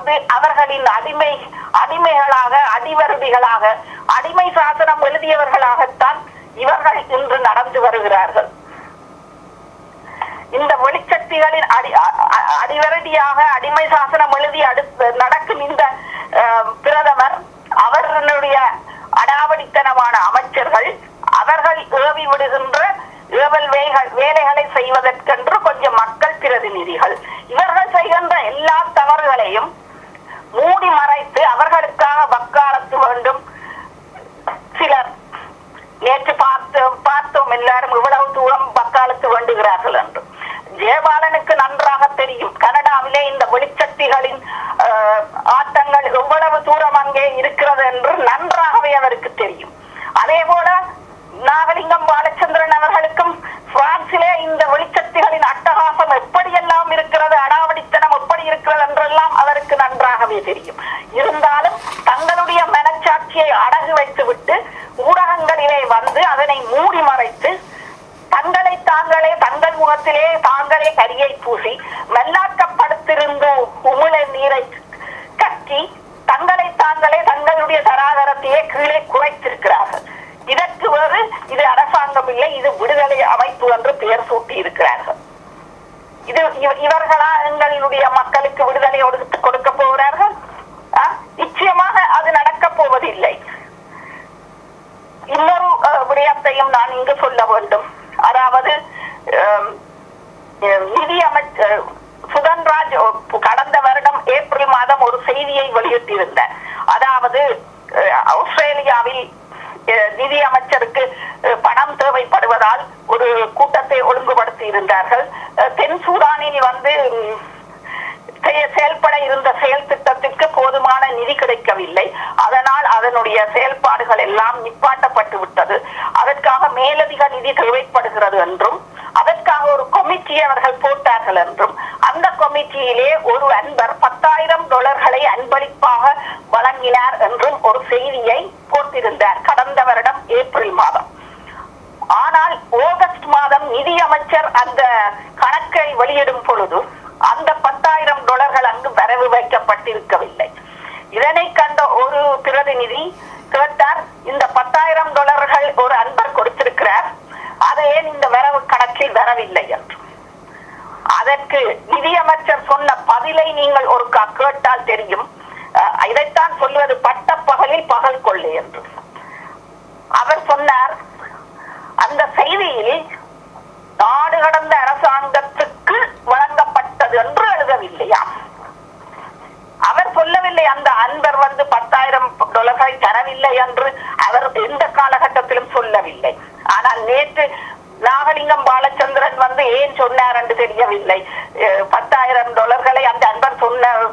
வந்து அவர்களின் அடிமைகளாக அடிவருதிகளாக அடிமை சாசனம் எழுதியவர்களாகத்தான் இவர்கள் இன்று நடந்து வருகிறார்கள். இந்த வெளிச்சக்திகளின் அடிவரடியாக அடிமை சாசனம் எழுதி நடக்கும் இந்த பிரதமர் அவர்களுடைய அடாவடித்தனமான அமைச்சர்கள் அவர்கள் ஏவி விடுகின்ற ஏவல் வேலைகளை செய்வதற்கென்று கொஞ்சம் மக்கள் பிரதிநிதிகள் இவர்கள் செய்கின்ற எல்லா தவறுகளையும் மூடி மறைத்து அவர்களுக்காக வக்காலத்து வேண்டும். சிலர் நேற்று பார்த்தோம் எல்லாரும் இவ்வளவு தூரம் வக்காலத்து வேண்டுகிறார்கள் என்று. ஜெயபாலனுக்கு நன்றாக தெரியும் கனடாவிலே இந்த வெளிச்சக்திகளின் ஆட்டங்கள் எவ்வளவு தூரம் அங்கே இருக்கிறது என்று நன்றாகவே அவருக்கு தெரியும். அதே போல நாகலிங்கம் பாலச்சந்திரன் அவர்களுக்கும் பிரான்சிலே இந்த வெளிச்சக்திகளின் அட்டகாசம் எப்படியெல்லாம் இருக்கிறது, அடாவடித்தனம் எப்படி இருக்கிறது என்றெல்லாம் அவருக்கு நன்றாகவே தெரியும். இருந்தாலும் தங்களுடைய மனச்சாட்சியை அடகு வைத்துவிட்டு ஊடகங்களிலே வந்து அதனை மூடி மறைத்து தங்களை தாங்களே தங்கள் முகத்திலே தாங்களே கரியை பூசி மெல்லாக்கப்படுத்திருந்த உமிழ நீரை கட்டி தங்களை தாங்களே தங்களுடைய தராதரத்தையே கீழே குறைத்திருக்கிறார்கள். இதற்கு வேறு இது அரசாங்கம் இல்லை, இது விடுதலை அமைப்பு என்று பெயர் சூட்டி இருக்கிறார்கள். இவர்களா எங்களுடைய மக்களுக்கு விடுதலை கொடுக்க போகிறார்கள்? நிச்சயமாக அது நடக்கப் போவதில்லை. இன்னொரு விடயத்தையும் நான் இங்கு சொல்ல வேண்டும். அதாவது நிதி அமைச்சர் சுதன்ராஜ் கடந்த வருடம் ஏப்ரல் மாதம் ஒரு செய்தியை வெளியிட்டிருந்தார். அதாவது ஆஸ்திரேலியாவில் நிதி அமைச்சருக்கு பணம் தேவைப்படுவதால் ஒரு கூட்டத்தை ஒழுங்குபடுத்தி இருந்தார்கள். தென் சூடானில் வந்து செயல்பட இருந்த செயல் திட்டத்திற்கு போதுமான நிதி கிடைக்கவில்லை. அதனால் அதனுடைய செயல்பாடுகள் எல்லாம் நிப்பாட்டப்பட்டு விட்டது. அதற்காக மேலதிக நிதி தேவைப்படுகிறது என்றும் அதற்காக ஒரு கமிட்டியை அவர்கள் போட்டார்கள் என்றும் அந்த கமிட்டியிலே ஒரு அன்பர் $10,000 அன்பளிப்பாக வழங்கினார் என்றும் ஒரு செய்தியை போட்டிருந்தார் கடந்த வருடம் ஏப்ரல் மாதம். ஆனால் ஆகஸ்ட் மாதம் நிதி அமைச்சர் அந்த கணக்கை வெளியிடும் பொழுது அந்த $10,000 அங்கு வரவு வைக்கப்பட்டிருக்கவில்லை. இதனை கண்ட ஒரு பிரதிநிதி கேட்டார், இந்த $10,000 ஒரு அன்பர் கொடுத்திருக்கிறார், அது ஏன் இந்த வரவு கணக்கில் வரவில்லை என்று. அதற்கு நிதியமைச்சர் சொன்ன பதிலை நீங்கள் ஒரு கேட்டால் தெரியும். இதைத்தான் சொல்வது பட்ட பகலில் பகல் கொள்ளை என்று. அவர் சொன்னார், அந்த செய்தியில் நாடு கடந்த அரசாங்கத்துக்கு வழங்கப்பட்டது என்று எழுதவில்லையா. அவர் சொல்லவில்லை அந்த அன்பர் வந்து $10,000 தரவில்லை என்று அவர் எந்த காலகட்டத்திலும் சொல்லவில்லை. ஆனால் நேற்று நாகலிங்கம் பாலச்சந்திரன் வந்து ஏன் சொன்னார் என்று தெரியவில்லை. $10,000 அந்த அன்பர்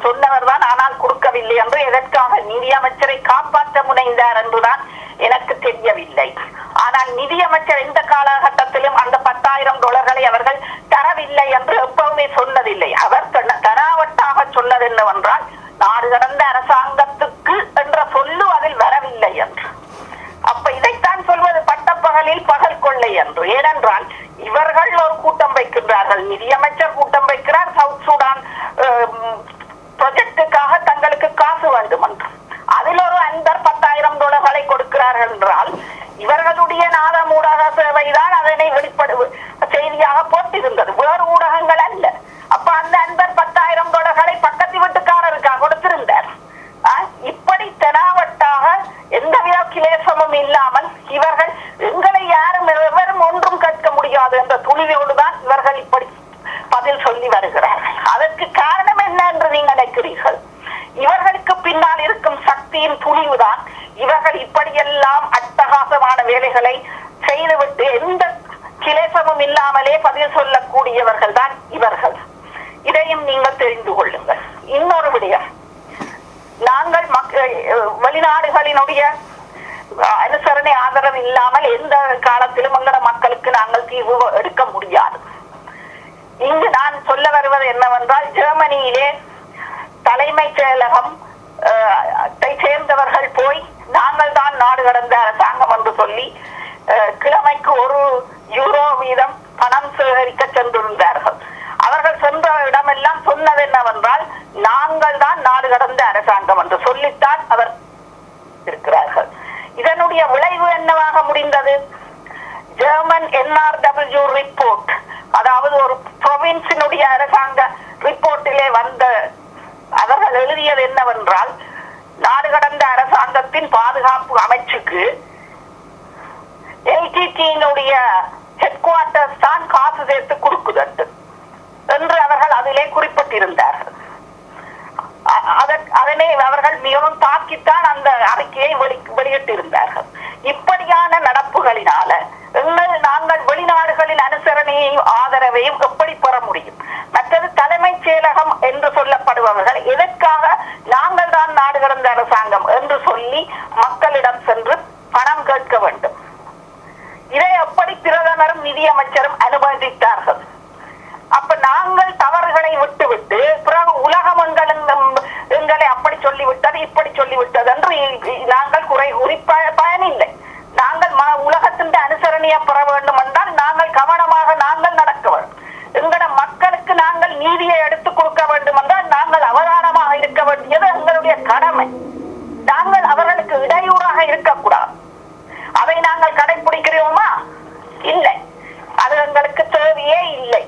சொன்னவர் தான், ஆனால் கொடுக்கவில்லை என்று எதற்காக நிதியமைச்சரை காப்பாற்ற முனைந்தார் என்றுதான் எனக்கு தெரியவில்லை. ஆனால் நிதியமைச்சர் எந்த காலகட்டத்திலும் அந்த $10,000 அவர்கள் தரவில்லை என்று எப்பவுமே சொன்னதில்லை. அவர் தராவட்டாக சொன்னது என்னவென்றால் நாடு கடந்த அரசாங்கத்துக்கு என்ற சொல்லு அதில் வரவில்லை என்று. அப்ப இதைத்தான் சொல்வது பட்டப்பகலில் பகல் கொள்ளை என்று. ஏனென்றால் இவர்கள் ஒரு கூட்டம் வைக்கின்றார்கள், நிதியமைச்சர் கூட்டம் வைக்கிறார், சவுத் சூடான் ப்ராஜெக்டுக்காக தங்களுக்கு காசு வேண்டும் என்று. அதில் ஒரு அன்பர் $10,000 கொடுக்கிறார்கள் என்றால் இவர்களுடைய நாதம் ஊடக சேவைதான் அதனை செய்தியாக போட்டிருந்தது, வேறு ஊடகங்கள் அல்ல. அப்ப அந்த அன்பர் $10,000 பக்கத்து வீட்டுக்காரருக்காக கொடுத்திருந்தார். இப்படி தெனாவட்டாக எந்தவித கிளேசமும் இல்லாமல் இவர்கள் எங்களை யாரும் எவரும் ஒன்றும் கேட்க முடியாது என்ற துணிவோடுதான் இவர்கள் இப்படி பதில் சொல்லி வருகிறார்கள். அதற்கு காரணம் என்ன என்று நீங்கள் நினைக்கிறீர்கள்? இவர்களுக்கு பின்னால் இருக்கும் சக்தியின் துணிவுதான். இவர்கள் இப்படியெல்லாம் அட்டகாசமான வேலைகளை செய்துவிட்டு எந்த கிளேசமும் இல்லாமலே பதில் சொல்லக்கூடியவர்கள் தான் இவர்கள். இதையும் நீங்கள் தெரிந்து கொள்ளுங்கள். இன்னொரு விடயம், நாங்கள் வெளிநாடுகளினுடைய அனுசரணை ஆதரவு இல்லாமல் எந்த காலத்திலும் எங்களோட மக்களுக்கு நாங்கள் தீர்வு எடுக்க முடியாது. இங்கு நான் சொல்ல வருவது என்னவென்றால், ஜெர்மனியிலே தலைமைச் செயலகம் சேர்ந்தவர்கள் போய் நாங்கள் தான் நாடு கடந்த அரசாங்கம் என்று சொல்லி கிழமைக்கு €1 வீதம் பணம் சேகரிக்க சென்றிருந்தார்கள். அவர்கள் சென்ற இடமெல்லாம் சொன்னது என்னவென்றால், நாங்கள் தான் நாடு கடந்த அரசாங்கம் என்று சொல்லித்தான் அவர் இருக்கிறார்கள். இதனுடைய விளைவு என்னவாக முடிந்தது? ஜெர்மன் NRW ரிப்போர்ட், அதாவது ஒரு புரோவின்ஸினுடைய அரசாங்க ரிப்போர்ட்டிலே வந்த அவர்கள் எழுதியது என்னவென்றால், நாடு கடந்த அரசாங்கத்தின் பாதுகாப்பு அமைச்சுக்கு LTT-யினுடைய ஹெட் குவார்டர்ஸ் தான் காசு சேர்த்து கொடுக்குதட்டு என்று அவர்கள் அதிலே குறிப்பிட்டிருந்தார்கள். அதனை அவர்கள் மிகவும் தாக்கித்தான் அந்த அறிக்கையை வெளியிட்டிருந்தார்கள். இப்படியான நடப்புகளினால நாங்கள் வெளிநாடுகளின் அனுசரணையையும் ஆதரவையும் எப்படி பெற முடியும்? மற்றது தலைமைச் செயலகம் என்று சொல்லப்படுபவர்கள் எதற்காக நாங்கள் தான் நாடு கடந்த அரசாங்கம் என்று சொல்லி மக்களிடம் சென்று பணம் கேட்க வேண்டும்? இதை எப்படி பிரதமரும் நிதியமைச்சரும் அனுமதித்தார்கள்? அப்ப நாங்கள் தவறுகளை விட்டுவிட்டு பிறகு உலகம் எங்களை அப்படி சொல்லிவிட்டது இப்படி சொல்லிவிட்டது என்று நாங்கள் குறை கூறி பயனில்லை. நாங்கள் உலகத்தின் அனுசரணையை பெற வேண்டும் என்றால் நாங்கள் கவனமாக நாங்கள் நடக்க வேண்டும். எங்களோட மக்களுக்கு நாங்கள் நீதியை எடுத்துக் கொடுக்க வேண்டும் என்றால் நாங்கள் அவதானமாக இருக்க வேண்டியது எங்களுடைய கடமை. நாங்கள் அவர்களுக்கு இடையூறாக இருக்கக்கூடாது. அதை நாங்கள் கடைபிடிக்கிறோமா? இல்லை, அது எங்களுக்கு தேவையே இல்லை.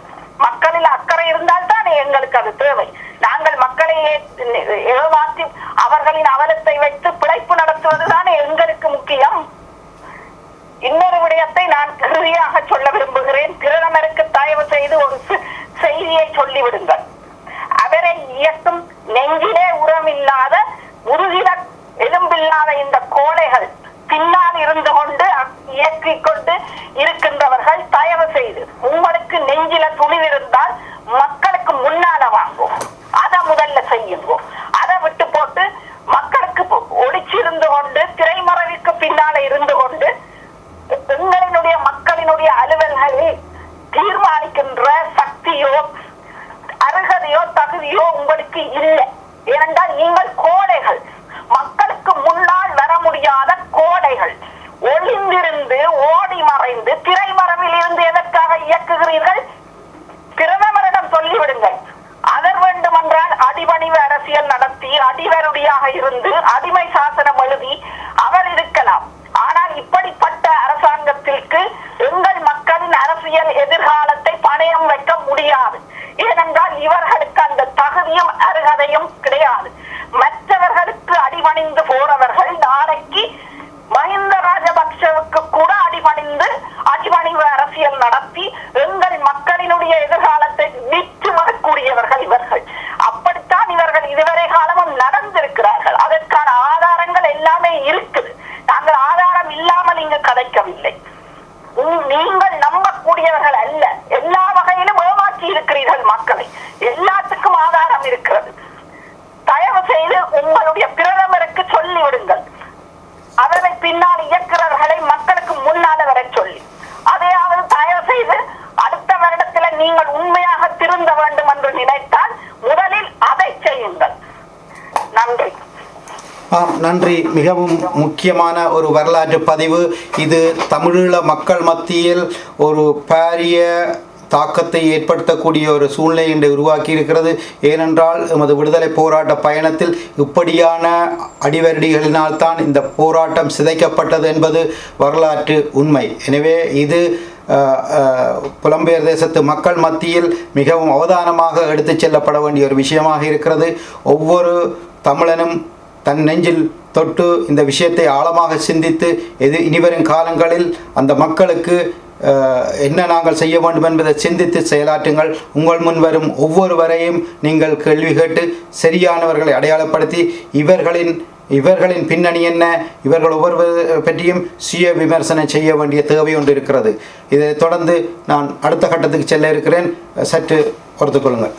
மக்களில் அக்கறை இருந்தால் தானே எங்களுக்கு அது தேவை. நாங்கள் மக்களை ஏமாற்றி அவர்களின் அவலத்தை வைத்து பிழைப்பு நடத்துவதுதானே எங்களுக்கு முக்கியம். இன்னொரு விடயத்தை நான் இறுதியாக சொல்ல விரும்புகிறேன். பிரதமருக்கு தயவு செய்து ஒரு செய்தியை சொல்லிவிடுங்கள். அவரை இயக்கும் நெஞ்சிலே உரமில்லாத முதுகில எலும்பில்லாத இந்த கோடைகள் பின்னால் இருந்து கொண்டு இயக்கிக் கொண்டு இருக்கின்றவர்கள் தயவு செய்து உங்களுக்கு நெஞ்சில துணிவிருந்தால் மக்களுக்கு முன்னால வாங்குவோம். அதை முதல்ல செய்யுவோம். அதை விட்டு போட்டு மக்களுக்கு ஒளிச்சிருந்து கொண்டு திரைமறைவுக்கு பின்னால இருந்து கொண்டு எங்களினுடைய மக்களினுடைய அலுவல்களை தீர்மானிக்கின்ற சக்தியோ அருகதையோ தகுதியோ உங்களுக்கு இல்லை. ஏனென்றால் நீங்கள் கோடைகள், மக்களுக்கு முன்னால் வர முடியாத கோடைகள். ஒளிந்திருந்து ஓடி மறைந்து திரைமறைவில் இருந்து எதற்காக இயக்குகிறீர்கள்? பிரதமரிடம் சொல்லிவிடுங்கள். அதர் வேண்டுமென்றால் அடிபணிவு அரசியல் நடத்தி அடிவருடியாக இருந்து அடிமை சாசனம் எழுதி அவர் இருக்கலாம். ஆனால் இப்படிப்பட்ட அரசாங்கத்திற்கு எங்கள் மக்களின் அரசியல் எதிர்காலத்தை பணயம் வைக்க முடியாது. ஏனென்றால் இவர்களுக்கு அந்த தகுதியும் அருகதையும் கிடையாது. மற்றவர்களுக்கு அடிபணிந்து போறவர்கள் நாளைக்கு மஹிந்த ராஜபக்சவுக்கு கூட அடிபணிவு அரசியல் நடத்தி எங்கள் மக்களினுடைய எதிர்காலத்தை விற்று வரக்கூடியவர்கள் இவர்கள். அப்படித்தான் இவர்கள் இதுவரை காலமும் நடந்திருக்கிறார்கள். அதற்கான ஆதாரங்கள் எல்லாமே இருக்குது. நாங்கள் ஆதாரம் இல்லாமல் இங்கு கதைக்கவில்லை. நீங்கள் நம்பக்கூடியவர்கள் அல்ல. எல்லா வகையிலும் ஏமாற்றி இருக்கிறீர்கள் மக்களை. எல்லாத்துக்கும் ஆதாரம் இருக்கிறது. தயவு செய்து உங்களுடைய பிரதமருக்கு சொல்லிவிடுங்கள். அவரை பின்னால் இயக்கிறவர்களை மக்களுக்கு முன்னால வர சொல்லி, அதையாவது தயவு செய்து அடுத்த வருடத்தில் நீங்கள் உண்மையாக திருந்த வேண்டும் என்று நினைத்தால் முதலில் அதை செய்யுங்கள். நன்றி. நன்றி. மிகவும் முக்கியமான ஒரு வரலாற்று பதிவு இது. தமிழீழ மக்கள் மத்தியில் ஒரு பாரிய தாக்கத்தை ஏற்படுத்தக்கூடிய ஒரு சூழ்நிலை என்று உருவாக்கி இருக்கிறது. ஏனென்றால் எமது விடுதலை போராட்ட பயணத்தில் இப்படியான அடிவருடிகளினால் தான் இந்த போராட்டம் சிதைக்கப்பட்டது என்பது வரலாற்று உண்மை. எனவே இது புலம்பெயர் தேசத்து மக்கள் மத்தியில் மிகவும் அவதானமாக எடுத்துச் செல்லப்பட வேண்டிய ஒரு விஷயமாக இருக்கிறது. ஒவ்வொரு தமிழனும் தன் நெஞ்சில் தொட்டு இந்த விஷயத்தை ஆழமாக சிந்தித்து இனிவரும் காலங்களில் அந்த மக்களுக்கு என்ன நாங்கள் செய்ய வேண்டும் என்பதை சிந்தித்து செயலாற்றுங்கள். உங்கள் முன் வரும் ஒவ்வொருவரையும் நீங்கள் கேள்வி கேட்டு சரியானவர்களை அடையாளப்படுத்தி இவர்களின் பின்னணி என்ன, இவர்கள் ஒவ்வொரு பற்றியும் சுய விமர்சனம் செய்ய வேண்டிய தேவை ஒன்று இருக்கிறது. இதை தொடர்ந்து நான் அடுத்த கட்டத்துக்கு செல்ல இருக்கிறேன். சற்று பொறுத்துக்கொள்ளுங்கள்.